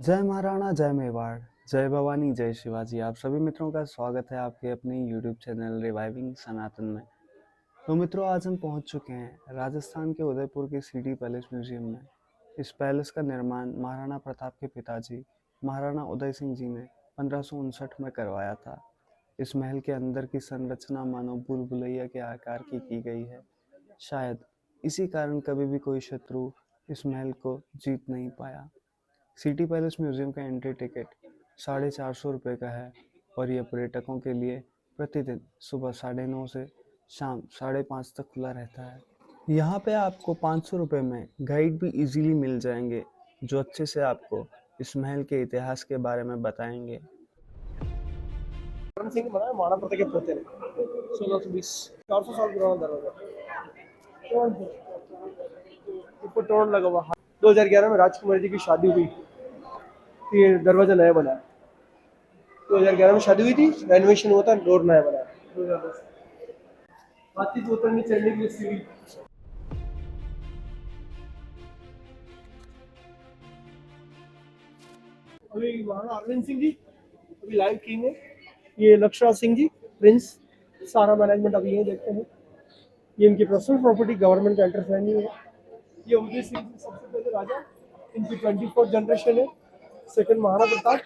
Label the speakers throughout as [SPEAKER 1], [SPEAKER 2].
[SPEAKER 1] जय महाराणा, जय मेवाड़, जय भवानी, जय शिवाजी। आप सभी मित्रों का स्वागत है आपके अपने यूट्यूब चैनल रिवाइविंग सनातन में। तो मित्रों, आज हम पहुंच चुके हैं राजस्थान के उदयपुर के सिटी पैलेस म्यूजियम में। इस पैलेस का निर्माण महाराणा प्रताप के पिताजी महाराणा उदय सिंह जी ने 1559 में करवाया था। इस महल के अंदर की संरचना मानो भूल भुलैया के आकार की गई है। शायद इसी कारण कभी भी कोई शत्रु इस महल को जीत नहीं पाया। सिटी पैलेस म्यूजियम का एंट्री टिकट 450 रुपये का है और यह पर्यटकों के लिए प्रतिदिन सुबह 9:30 से शाम 5:30 तक खुला रहता है। यहाँ पे आपको 500 रुपये में गाइड भी इजीली मिल जाएंगे, जो अच्छे से आपको इस महल के इतिहास के बारे में बताएंगे।
[SPEAKER 2] करण सिंह ने बनाया, महाराणा प्रताप के पोते ने 1620 400 साल पुराना दरवाजा ऊपर तोरण लगा हुआ। 2011 में राजकुमारी जी की शादी हुई, ये दरवाजा नया बना है। 2011 में शादी हुई थी, रेनोवेशन हुआ था, डोर नया बना है 2010। हाथी को उतरने चढ़ने के लिए सीढ़ी। अभी महाराणा अरविंद सिंह जी अभी लाइव किंग है। ये लक्षराज सिंह जी प्रिंस, सारा मैनेजमेंट अभी यही देखते हैं। ये इनकी पर्सनल प्रॉपर्टी, गवर्नमेंट का इंटरफेयर नहीं है। ये उदय सिंह जी सबसे पहले राजा, इनकी 24 जनरेशन है। सेकंड महाराणा प्रताप,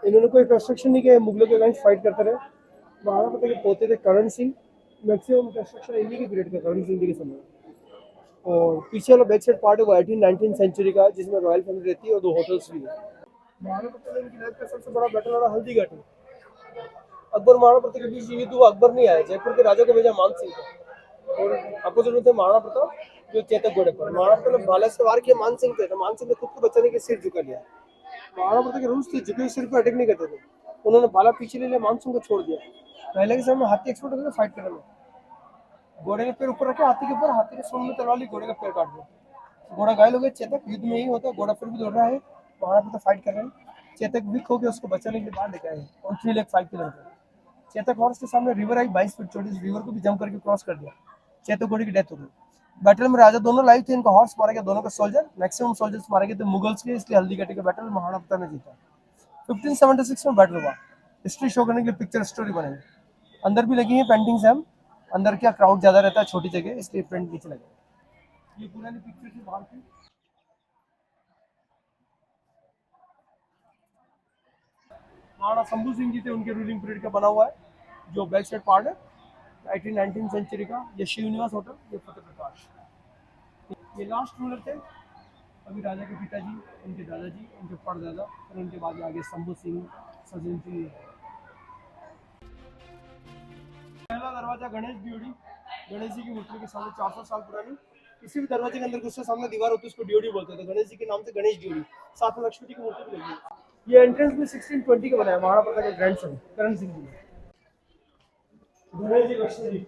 [SPEAKER 2] इन्होंने कोई कंस्ट्रक्शन नहीं किया, मुगलों के अगेंस्ट फाइट करते रहे। महाराणा प्रताप के पोते थे करण सिंह, मैक्सिमम कंस्ट्रक्शन इन्हीं के पीरियड का, करण सिंह जी के समय। और पीछे वाला बैक साइड पार्ट है वो 18-19 सेंचुरी का है, जिसमें रॉयल फैमिली रहती है और 2 होटल्स भी है। महाराणा प्रताप इनकी लाइफ का सबसे बड़ा बैटल रहा हल्दी घाटी। अकबर महाराणा प्रताप के बीच युद्ध हुआ, अकबर नहीं आया, जयपुर के राजा को भेजा मान सिंह को, और अपोजिट में थे महाराणा प्रताप जो चेतक घोड़े पर। महाराणा प्रताप ने भाला से वार किया, मान सिंह थे, तो मान सिंह ने खुद को बचाने के सिर झुका लिया। महाराणा प्रताप के रूल्स थे, झुके सिर पर अटैक नहीं करते थे। उन्होंने भाला पीछे ले लिया, मान सिंह को छोड़ दिया। पहले के समय में हाथी एक्सपर्ट होते थे फाइट करने में। घोड़े के पैर ऊपर रखे हाथी के ऊपर, हाथी ने सूंड में तलवार ली, घोड़े का पैर काट दिया। घोड़ा घायल हो गया। चेतक युद्ध में यही होता है, घोड़ा फिर भी दौड़ रहा है, महाराणा प्रताप फाइट कर रहे हैं। चेतक वीक हो गया, उसको बचाने के लिए बाहर लेके आए और 3 लाख 5 किलोमीटर। चेतक हॉर्स के सामने रिवर आई 22 फीट चौड़ी, रिवर को भी जंप करके क्रॉस कर दिया। चेतक घोड़े की डेथ हो गई। बैटल में राजा दोनों लाइव थे, इनका हॉर्स मारा गया, दोनों का सोल्जर, मैक्सिमम सोल्जर्स मारे गए थे मुगल्स के, इसलिए हल्दी घाटी का बैटल महाराणा प्रताप ने जीता। 1576 में बैटल हुआ। हिस्ट्री शो करने के लिए पिक्चर स्टोरी बनेगी। अंदर भी लगी है पेंटिंग्स हैं, अंदर क्या क्राउड ज्यादा रहता है, छोटी जगह, इसलिए प्रिंट नीचे लगे। ये पुरानी पिक्चर थी बाहर की। महाराणा शंभू सिंह जी थे, उनके रूलिंग पीरियड का बना हुआ है, जो बैक साइड पार्ट है 18-19 सेंचुरी का। ये शिवनिवास होटल, ये फतेह प्रकाश, ये लास्ट रूलर थे। अभी राजा के पिताजी, उनके दादाजी, उनके परदादा, और उनके बाद आगे शंभू सिंह, सजन सिंह। पहला दरवाजा गणेश ड्योढ़ी, गणेश जी की मूर्ति के सामने 400 साल पुरानी। किसी भी दरवाजे के अंदर उसके सामने दीवार होती है, उसको ड्योढ़ी बोलते थे, गणेश जी के नाम से गणेश ड्योढ़ी। साथ में लक्ष्मी जी की मूर्ति भी लगी है। ये एंट्रेंस भी 1620 का बनाया, महाराणा प्रताप के ग्रैंडसन करण सिंह जी ने। Ganesh ji, Lakshmi ji,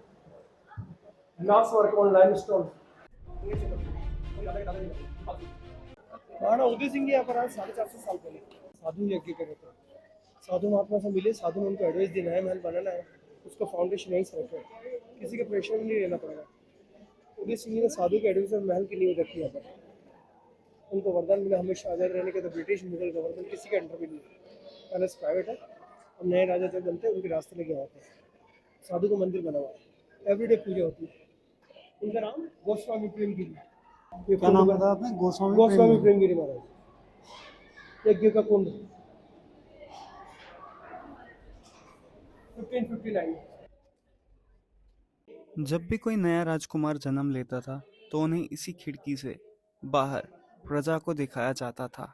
[SPEAKER 2] glass work on limestone. Maharana Uday Singh ji यहाँ पर आए 450 साल पहले, साधु यज्ञ कर रहे थे। साधु महात्मा से मिले, साधु ने उनको एडवाइस दी, नया महल बनाना है, उसका फाउंडेशन यहीं से रखे, किसी के प्रेशर में नहीं रहना पड़ेगा। उदय सिंह जी ने साधु के एडवाइस में महल की नींव रखी यहाँ पर। उनको वरदान मिला हमेशा आजाद रहने के, तो ब्रिटिश मुगल गवर्नमेंट किसी के अंडर भी नहीं। पैलेस प्राइवेट है, अब नए राजा जब बनते हैं उनके रास्ते लेके आते हैं। साधु का मंदिर बना हुआ है, एवरीडे पूजा होती है। उनका नाम गोस्वामी प्रेमगिरी। ये
[SPEAKER 1] क्या नाम बताया आपने? गोस्वामी
[SPEAKER 2] गोस्वामी
[SPEAKER 1] प्रेम।
[SPEAKER 2] प्रेमगिरी महाराज। यज्ञ का कुंड 1559।
[SPEAKER 1] जब भी कोई नया राजकुमार जन्म लेता था तो उन्हें इसी खिड़की से बाहर प्रजा को दिखाया जाता था।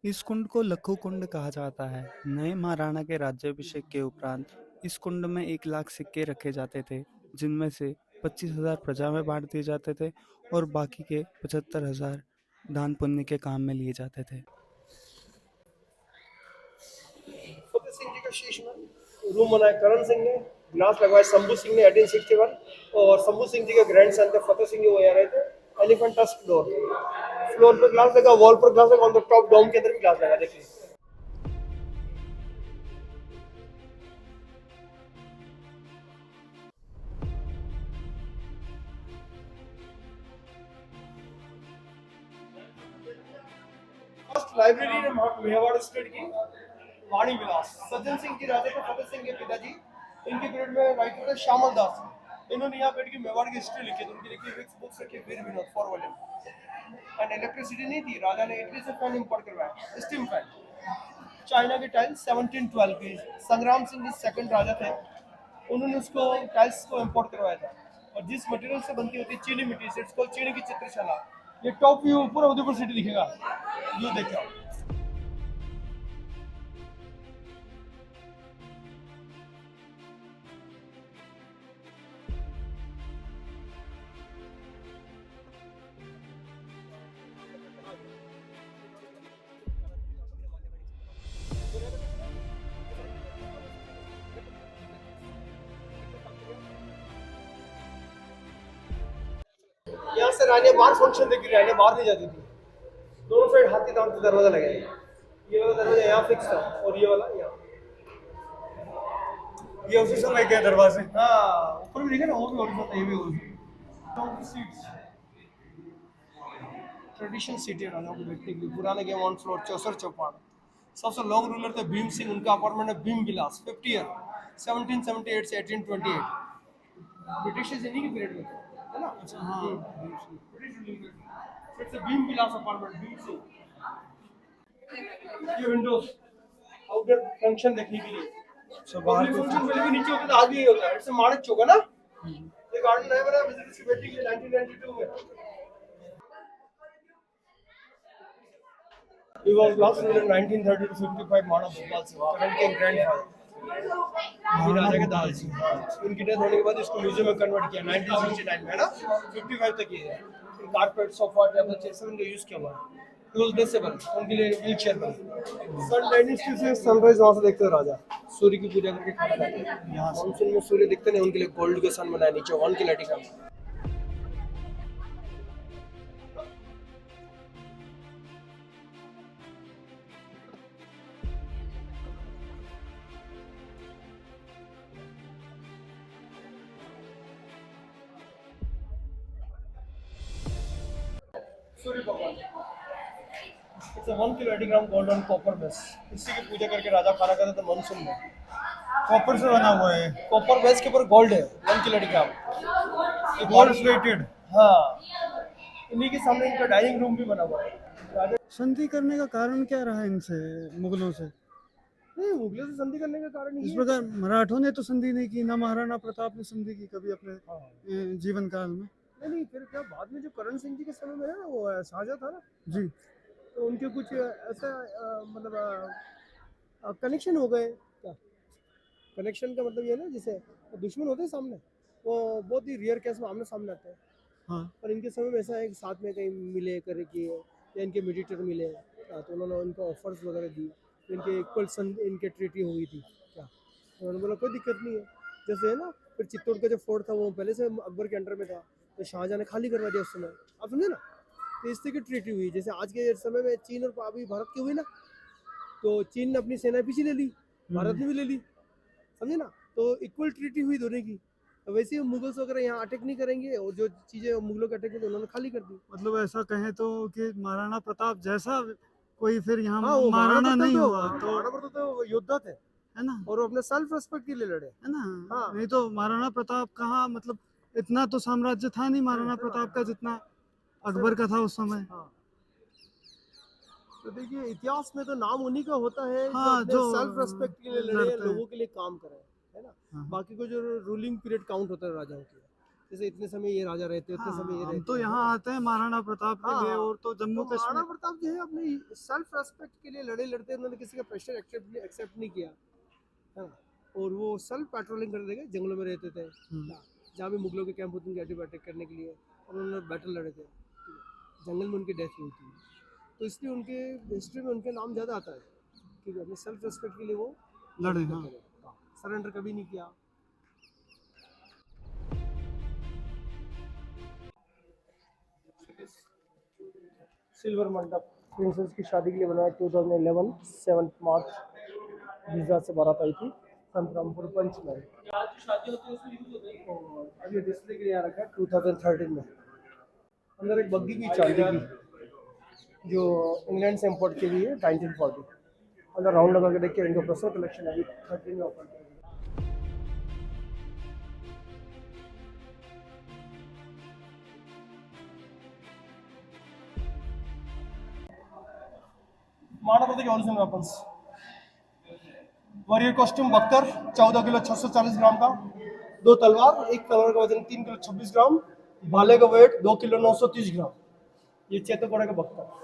[SPEAKER 1] इस कुंड को लखू कुंड कहा जाता है। नए महाराणा के राज्याभिषेक के उपरांत इस कुंड में 1 लाख सिक्के रखे जाते थे, जिनमें से 25,000 प्रजा में बांट दिए जाते थे और बाकी के 75,000 दान पुण्य के काम में लिए जाते थे।
[SPEAKER 2] फतेह सिंह जी का शीश में रूम बनाया करण सिंह ने, ग्लास लगवाया शंभू सिंह ने 1861, और शंभू सिंह जी के ग्रैंडसन थे फतेह सिंह जी, वो यहाँ रहे थे। एलिफेंट टस्क डोर, फ्लोर पे ग्लास लगा, वॉल पर ग्लास लगा, ऑन द टॉप डोम के अंदर भी ग्लास लगा, देखिए। लाइब्रेरी है मेवाड़ स्टेट की वाणी विलास। सज्जन सिंह जी राजा थे, फतेह सिंह के पिताजी। इनके पीरियड में राइटर थे श्यामल दास। इन्होंने यहाँ बैठ के मेवाड़ की हिस्ट्री लिखी, तो उनकी लिखी हुई बुक्स रखी वीर विनोद 4 वॉल्यूम। एंड इलेक्ट्रिसिटी नहीं थी, राजा ने इटली से फैन इंपोर्ट करवाया, स्टीम फैन। चाइना के टाइल्स 1712 की, संग्राम सिंह जी सेकंड राजा थे, उन्होंने उसको टाइल्स को इंपोर्ट करवाया था। और जिस मटेरियल से बनती होती है चीनी मिट्टी से, इसको चीनी की चित्रशाला। ये टॉप व्यू पूरा उदयपुर सिटी दिखेगा, व्यू देखो। यहाँ से रानिया बाहर फंक्शन देख रही, रानिया बाहर नहीं जाती थी। दोनों साइड हाथी दांत का दरवाजा लगा है। ये वाला दरवाजा यहाँ फिक्स था और ये वाला यहाँ।
[SPEAKER 1] ये उसी समय के दरवाजे।
[SPEAKER 2] हाँ, ऊपर भी देखे ना, वो भी ओरिजिनल था, ये भी ओरिजिनल। सीट्स ट्रेडिशनल सीट है राजाओं को बैठने के लिए। पुराने गेम ऑन फ्लोर, चौसर चौपाट। सबसे लॉन्ग रूलर थे भीम सिंह, उनका अपार्टमेंट है भीम विलास, 50 ईयर 1778 से 1828। ब्रिटिश इन्हीं के पीरियड में थे, है ना? अच्छा हाँ, ब्रिटिश रूलिंग में। It's a Bhim Vilas apartment, Bhim Singh. ये विंडोज आउटडोर फंक्शन देखने के लिए।
[SPEAKER 1] अच्छा, बाहर के
[SPEAKER 2] फंक्शन पहले भी नीचे होता था, आज भी यही होता है। इट्स माणक चौक है ना? ये गार्डन नया बना विजिटर्स की बैठने के लिए 1992 में। He was last ruler in 1930 to 55 Mana Bhopal Singh, current king grandfather। ये राजा के दादा जी। इनकी डेथ होने के बाद इसको म्यूजियम में कन्वर्ट किया 1969 में, है ना? 55 तक ये है। कारपेट, सोफा, टेबल, चेयर सब इनका यूज किया हुआ है। He was disabled, उनके लिए व्हील चेयर बनी। सन डायनेस्टी से सनराइज वहाँ से देखते हैं राजा। सूर्य की पूजा करके खाना खाते हैं। यहाँ मानसून में सूर्य दिखते नहीं, उनके लिए गोल्ड का सन बनाया नीचे, वन की लाइटिंग का। सूर्य भगवान। It's 1 kilogram gold on copper base. इसी की पूजा करके राजा खाना खाते थे मानसून में।
[SPEAKER 1] कॉपर से बना हुआ है।
[SPEAKER 2] कॉपर बेस के ऊपर गोल्ड है 1 किलोग्राम।
[SPEAKER 1] Gold plated.
[SPEAKER 2] हाँ, इन्हीं के सामने इनका डाइनिंग रूम भी बना हुआ है। राजा
[SPEAKER 1] संधि करने का कारण क्या रहा इनसे, मुगलों से?
[SPEAKER 2] नहीं, मुगलों से संधि करने का कारण
[SPEAKER 1] इस
[SPEAKER 2] ये
[SPEAKER 1] प्रकार मराठों ने तो संधि नहीं की, ना महाराणा प्रताप ने संधि की कभी अपने
[SPEAKER 2] हाँ।
[SPEAKER 1] जीवन काल में।
[SPEAKER 2] नहीं, फिर क्या बाद में जो करण सिंह जी के समय में है ना, वो शाहजहाँ था ना,
[SPEAKER 1] जी।
[SPEAKER 2] तो उनके कुछ ऐसा मतलब कनेक्शन हो गए। क्या कनेक्शन का मतलब ये है ना, जैसे दुश्मन होते हैं सामने, वो बहुत ही रेयर केस में आमने सामने आते हैं।
[SPEAKER 1] हाँ।
[SPEAKER 2] और इनके समय में ऐसा है कि साथ में कहीं मिले करके, या इनके मेडिटेटर मिले, तो उन्होंने उनको ऑफर्स वगैरह दी। इनके इक्वल इनके ट्रीटी हुई थी क्या, तो उन्होंने बोला कोई दिक्कत नहीं है। जैसे है ना, फिर चित्तौड़ का जो फोर्ट था वो पहले से अकबर के अंडर में था, तो शाहजहाँ ने खाली करवा दिया उस समय। आप समझे ना, तो इससे की ट्रीटी हुई। जैसे आज के समय में चीन और अभी भारत की हुई ना, तो चीन ने अपनी सेना पीछे ले ली, भारत ने भी ले ली, समझे ना, तो इक्वल ट्रीटी हुई दोनों की। तो वैसे ही मुगल्स वगैरह यहाँ अटैक नहीं करेंगे, और जो चीज़ें मुगलों के अटैक की, तो उन्होंने खाली कर दी।
[SPEAKER 1] मतलब ऐसा कहें तो कि महाराणा प्रताप जैसा कोई फिर यहाँ
[SPEAKER 2] हाँ, वो
[SPEAKER 1] महाराणा नहीं हुआ तो,
[SPEAKER 2] महाराणा प्रताप तो योद्धा थे,
[SPEAKER 1] है ना?
[SPEAKER 2] और वो अपने सेल्फ रेस्पेक्ट के लिए लड़े,
[SPEAKER 1] है ना?
[SPEAKER 2] हाँ।
[SPEAKER 1] नहीं तो महाराणा प्रताप कहाँ, मतलब इतना तो साम्राज्य था नहीं महाराणा प्रताप का जितना अकबर का था उस समय।
[SPEAKER 2] हाँ। तो देखिए, इतिहास में तो नाम उन्हीं का होता है
[SPEAKER 1] हाँ,
[SPEAKER 2] जो
[SPEAKER 1] जो
[SPEAKER 2] सेल्फ रेस्पेक्ट के लिए लड़े,
[SPEAKER 1] लड़ते हैं।
[SPEAKER 2] लोगों के लिए काम करे, है ना।
[SPEAKER 1] हाँ।
[SPEAKER 2] बाकी को जो रूलिंग पीरियड काउंट होता है राजाओं के, जैसे इतने समय ये राजा रहते, इतने समय ये
[SPEAKER 1] हाँ,
[SPEAKER 2] रहते
[SPEAKER 1] हम तो
[SPEAKER 2] हैं।
[SPEAKER 1] यहाँ आते हैं महाराणा प्रताप के
[SPEAKER 2] हाँ,
[SPEAKER 1] लिए,
[SPEAKER 2] हाँ।
[SPEAKER 1] और तो जम्मू
[SPEAKER 2] तो महाराणा
[SPEAKER 1] कश्मीर।
[SPEAKER 2] प्रताप जो है अपनी सेल्फ रेस्पेक्ट के लिए लड़ते, उन्होंने किसी का प्रेशर एक्सेप्ट नहीं किया, है ना। और वो सेल्फ पेट्रोलिंग करते थे, जंगलों में रहते थे, जहाँ भी मुगलों के कैंप होते थे अटैक करने के लिए, और उन्होंने बैटल लड़े थे, जंगल में उनकी डेथ हुई थी। तो इसलिए उनके हिस्ट्री में उनके नाम ज़्यादा आता है, क्योंकि अपने सेल्फ रेस्पेक्ट के लिए वो
[SPEAKER 1] लड़े। हाँ।
[SPEAKER 2] सरेंडर कभी नहीं किया। सिल्वर मंडप प्रिंसेस की शादी के लिए बनाया 2011 7 मार्च। वीजा से बारात आई थी संतरामपुर पंच में। आज जो शादी होती है उसमें यूज होता है, और अभी डिस्प्ले के लिए आ रखा है 2013 में। अंदर एक बग्गी की चांदी की, जो इंग्लैंड से इम्पोर्ट की हुई है 1940। अंदर राउंड लगा के देखिए, इनका पर्सनल कलेक्शन है अभी 13 में ओपन किया गया। महाराणा के ओरिजिनल वेपन्स, वॉरियर कॉस्ट्यूम बख्तर 14 किलो 640 ग्राम का, 2 तलवार, एक तलवार का वजन 3 किलो 26 ग्राम, भाले का वेट 2 किलो 930 ग्राम। ये चेतकोड़ा का बख्तर।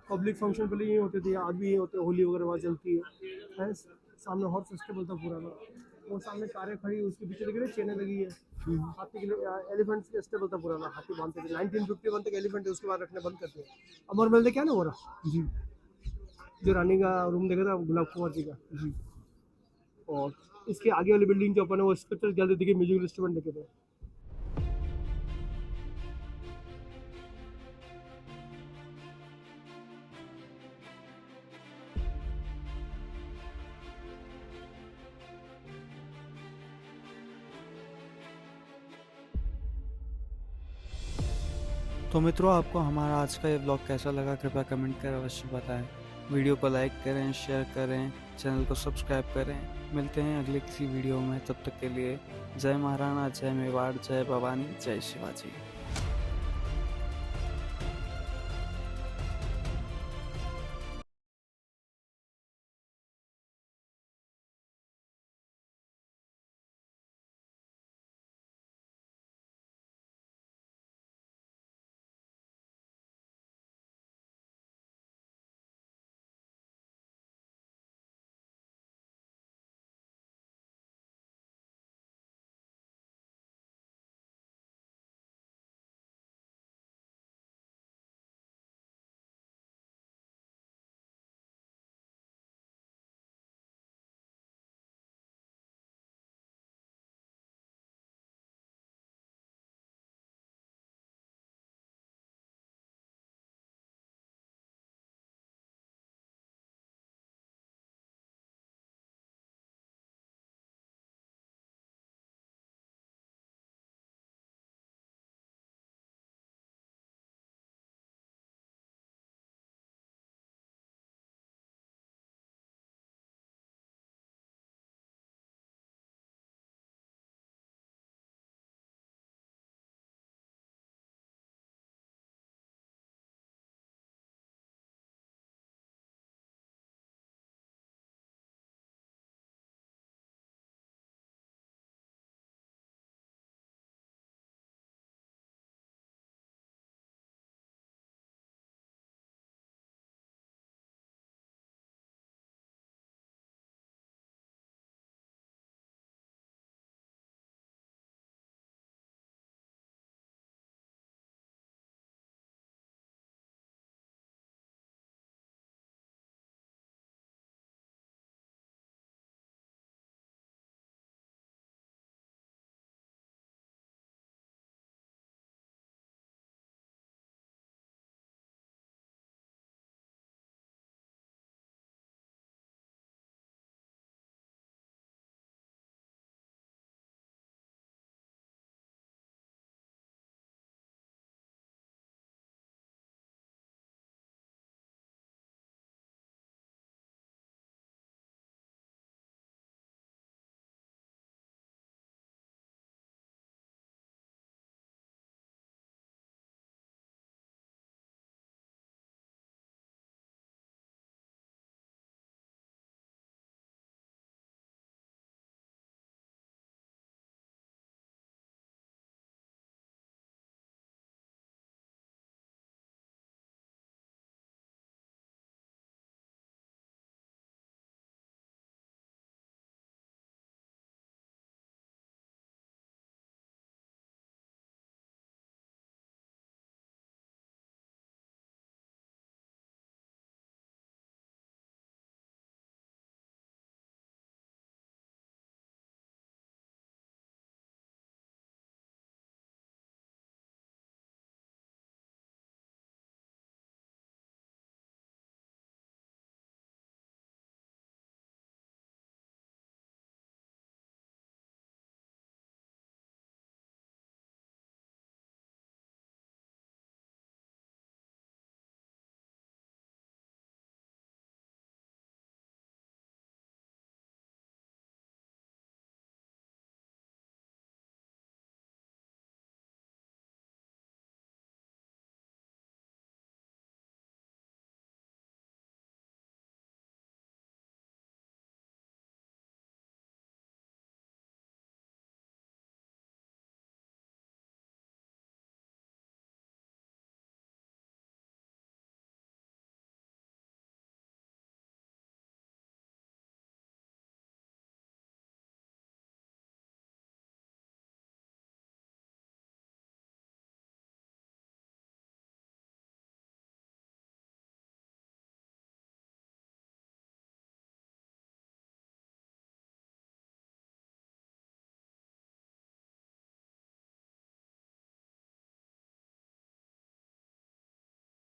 [SPEAKER 2] पब्लिक फंक्शन पहले ये होते थे, आज भी ये होते, होली वगैरह वहाँ चलती है। सामने हॉर्स फेस्टिवल था पुराना, वो सामने कारें खड़ी, उसके पीछे देख रहे चेनें लगी है। हाथी के लिए एलिफेंट फेस्टिवल था पुराना, हाथी बांधते थे। 1951 तक एलिफेंट है, उसके बाद रखने बंद करते हैं। अमर महल क्या ना हो रहा जी, जो रानी का रूम देखा था गुलाब कुमार जी का जी, और इसके आगे वाली बिल्डिंग जो अपन है वो स्कल्पचर गैलरी देखिए, म्यूजिकल इंस्ट्रूमेंट देखे थे।
[SPEAKER 1] तो मित्रों, आपको हमारा आज का ये ब्लॉग कैसा लगा कृपया कमेंट कर अवश्य बताएं। वीडियो को लाइक करें, शेयर करें, चैनल को सब्सक्राइब करें। मिलते हैं अगले किसी वीडियो में, तब तक के लिए जय महाराणा, जय मेवाड़, जय भवानी, जय शिवाजी।